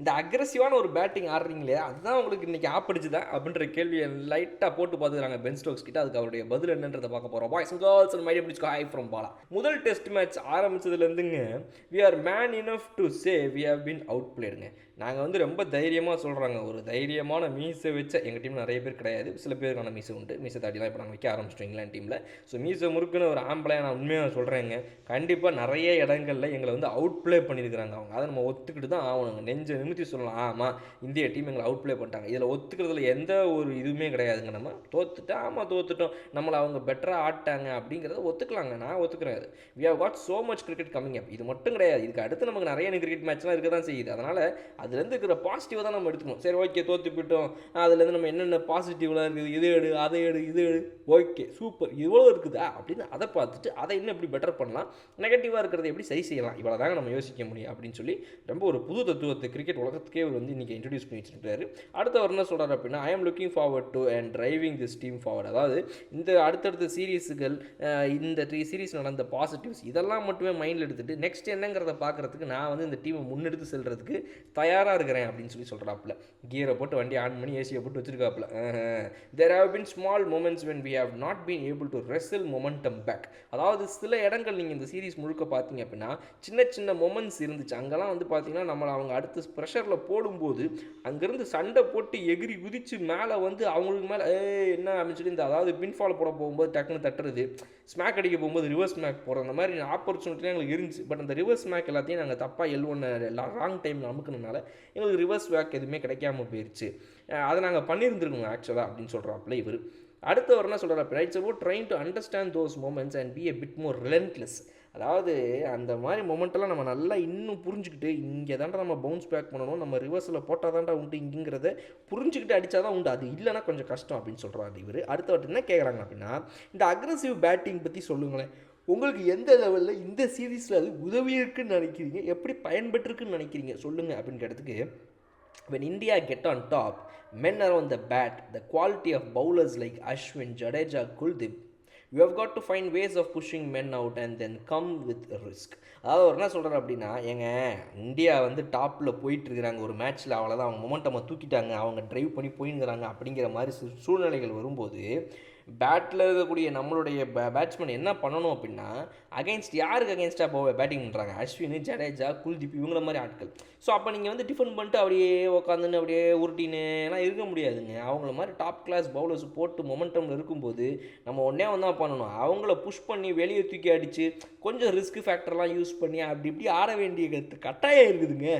இந்த அக்ரெசிவான ஒரு பேட்டிங் ஆடுறீங்களே அதுதான் உங்களுக்கு இன்றைக்கி ஆப்பிடிச்சுதா அப்படின்ற கேள்வியை லைட்டாக போட்டு பார்த்துக்கிறாங்க பென் ஸ்டோக்ஸ் கிட்ட. அதுக்கு அவருடைய பதில் என்னன்றதை பார்க்க போகிறோம். Boys and girls and my dear பிடிச்சி ஹை ஃப்ரம் பாலா. முதல் டெஸ்ட் மேட்ச் ஆரம்பிச்சதுலேருந்துங்க we are man enough to say we have been அவுட் பிளேடுங்க. நாங்கள் வந்து ரொம்ப தைரியமாக சொல்கிறாங்க. ஒரு தைரியமான மீசை வச்ச எங்கள் டீம் நிறைய பேர் கிடையாது, சில பேருக்கான மீசை உண்டு. மீசை தாட்டிலாம் இப்போ நாங்கள் வைக்க ஆரம்பிச்சிட்டோம் இங்கிலாந்து டீமில். ஸோ மீசை முறுக்குன்னு ஒரு ஆம்பளை நான் உண்மையாக சொல்கிறேங்க. கண்டிப்பாக நிறைய இடங்களில் எங்களை வந்து அவுட் ப்ளே பண்ணியிருக்கிறாங்க அவங்க. அதை நம்ம ஒத்துக்கிட்டு தான் ஆகணுங்க. நெஞ்சை நிமித்தி சொல்லலாம், ஆமாம் இந்திய டீம் எங்களை அவுட் ப்ளே பண்ணிட்டாங்க. இதில் ஒத்துக்கிறதுல எந்த ஒரு இதுவுமே கிடையாதுங்க. நம்ம தோத்துட்டோம், ஆமாம் தோத்துட்டோம், நம்மளை அவங்க பெட்டராக ஆட்டாங்க அப்படிங்கிறத ஒத்துக்கலாங்க. நான் ஒத்துக்கிறேன். அது we have got so much cricket coming up. இது மட்டும் கிடையாது, இதுக்கு அடுத்து நமக்கு நிறைய கிரிக்கெட் மேட்ச்லாம் இருக்க தான் செய்யுது. அதனால் அதுலேருந்து இருக்கிற பாசிட்டிவாக தான் நம்ம எடுத்துக்கணும். சரி ஓகே தோற்று போயிட்டோம், அதுலேருந்து நம்ம என்னென்ன பாசிட்டிவ்லாம் இருக்குது, இது எடு அதை எடு இது எடு, ஓகே சூப்பர் இவ்வளோ இருக்குதா அப்படின்னு அதை பார்த்துட்டு அதை இன்னும் எப்படி பெட்டர் பண்ணலாம், நெகட்டிவாக இருக்கிறத எப்படி சரி செய்யலாம், இவ்வளோ தாங்க நம்ம யோசிக்க முடியும் அப்படின்னு சொல்லி ரொம்ப ஒரு புது தத்துவத்தை கிரிக்கெட் உலகத்துக்கே அவர் வந்து இன்றைக்கி இன்ட்ரடியூஸ் பண்ணி வச்சுருக்காரு. அடுத்தவர் என்ன சொல்கிறார் அப்படின்னா, I am looking forward to and driving this team forward. அதாவது இந்த அடுத்தடுத்த சீரீஸுகள், இந்த 3 சீரீஸ் நடந்த பாசிட்டிவ்ஸ் இதெல்லாம் மட்டுமே மைண்டில் எடுத்துகிட்டு நெக்ஸ்ட் என்னங்கிறத பார்க்குறதுக்கு நான் வந்து இந்த டீமை முன்னெடுத்து செல்றதுக்கு தயாராக இருக்கிறேன் அப்படின்னு சொல்கிறாப்புல. கியரை போட்டு வண்டி ஆன் பண்ணி ஏசியை போட்டு வச்சிருக்காப்புல. There have been small moments when we have not been able to wrestle momentum back. அதாவது சில இடங்கள் நீங்கள் இந்த சீரீஸ் முழுக்க பார்த்தீங்க அப்படின்னா சின்ன சின்ன மொமெண்ட்ஸ் இருந்துச்சு. அங்கெல்லாம் வந்து பார்த்தீங்கன்னா நம்மளை அவங்க அடுத்து ப்ரெஷரில் போடும்போது அங்கேருந்து சண்டை போட்டு எகிரி குதிச்சு மேலே வந்து அவங்களுக்கு மேலே என்ன அப்படின்னு சொல்லி இந்த அதாவது பின்ஃபால் போட போகும்போது டக்குன்னு தட்டுறது, ஸ்மாக் அடிக்க போகும்போது ரிவர்ஸ் ஸ்மாக் போடுற அந்த மாதிரி ஆப்பர்ச்சுனிட்டிலாம் எங்களுக்கு இருந்துச்சு. பட் அந்த ரிவர்ஸ் ஸ்மாக் எல்லாத்தையும் நாங்கள் தப்பாக ராங் டைமில் அமுக்குனதுனால எங்களுக்கு ரிவர்ஸ் பேக் எதுவுமே கிடைக்காம போயிடுச்சு. அதை நாங்கள் பண்ணியிருந்துருக்கோங்க ஆக்சுவலாக அப்படின்னு சொல்கிறாப்புல இவர். அடுத்தவர் என்ன சொல்கிறாப்புல, it's about trying to understand those moments and be a bit more relentless. அதாவது அந்த மாதிரி மொமெண்ட்டெல்லாம் நம்ம நல்லா இன்னும் புரிஞ்சுக்கிட்டு இங்கே தாண்டா நம்ம பவுன்ஸ் பேக் பண்ணணும், நம்ம ரிவர்ஸில் போட்டால் தாண்டா உண்டு இங்கிறத புரிஞ்சுக்கிட்டு அடித்தா தான் உண்டு, அது இல்லைனா கொஞ்சம் கஷ்டம் அப்படின்னு சொல்கிறாரு இவர். அடுத்தவர்கிட்ட என்ன கேட்குறாங்க அப்படின்னா, இந்த அக்ரெசிவ் பேட்டிங் பற்றி சொல்லுங்களேன், உங்களுக்கு எந்த லெவலில் இந்த சீரீஸில் அது உதவி இருக்குன்னு நினைக்கிறீங்க, எப்படி பயன்பட்டுருக்குன்னு நினைக்கிறீங்க சொல்லுங்கள் அப்படின்னு கேட்டதுக்கு, when India get on top, men around the bat, the quality of bowlers like Ashwin, Jadeja, Kuldeep, you have got to find ways of pushing men out and then come with a risk. அதாவது ஒரு என்ன சொல்கிறார் அப்படின்னா, ஏங்க India வந்து டாப்பில் போயிட்டுருக்கிறாங்க ஒரு மேட்ச்சில், அவ்வளோதான் அவங்க மொமெண்டமை தூக்கிட்டாங்க, அவங்க ட்ரைவ் பண்ணி போயிங்கிறாங்க அப்படிங்கிற மாதிரி சூழ்நிலைகள் வரும்போது பேட்டில் இருக்கக்கூடிய நம்மளுடைய பேட்ஸ்மேன் என்ன பண்ணணும் அப்படின்னா, அகைன்ஸ்ட் யாருக்கு அகைன்ஸ்டாக பேட்டிங் பண்ணுறாங்க, அஸ்வின், ஜடேஜா, குல்தீப் இவங்கள மாதிரி ஆட்கள். ஸோ அப்போ நீங்கள் வந்து டிஃபெண்ட் பண்ணிட்டு அப்படியே உட்காந்துன்னு அப்படியே உருட்டினேலாம் இருக்க முடியாதுங்க. அவங்கள மாதிரி டாப் கிளாஸ் பவுலர்ஸ் போட்டு மொமெண்டமில் இருக்கும்போது நம்ம ஒன்றே ஒன்றா பண்ணணும், அவங்கள புஷ் பண்ணி வெளியே தூக்கி அடித்து கொஞ்சம் ரிஸ்க் ஃபேக்டர்லாம் யூஸ் பண்ணி அப்படி இப்படி ஆட வேண்டிய கட்டாயம் இருக்குதுங்க.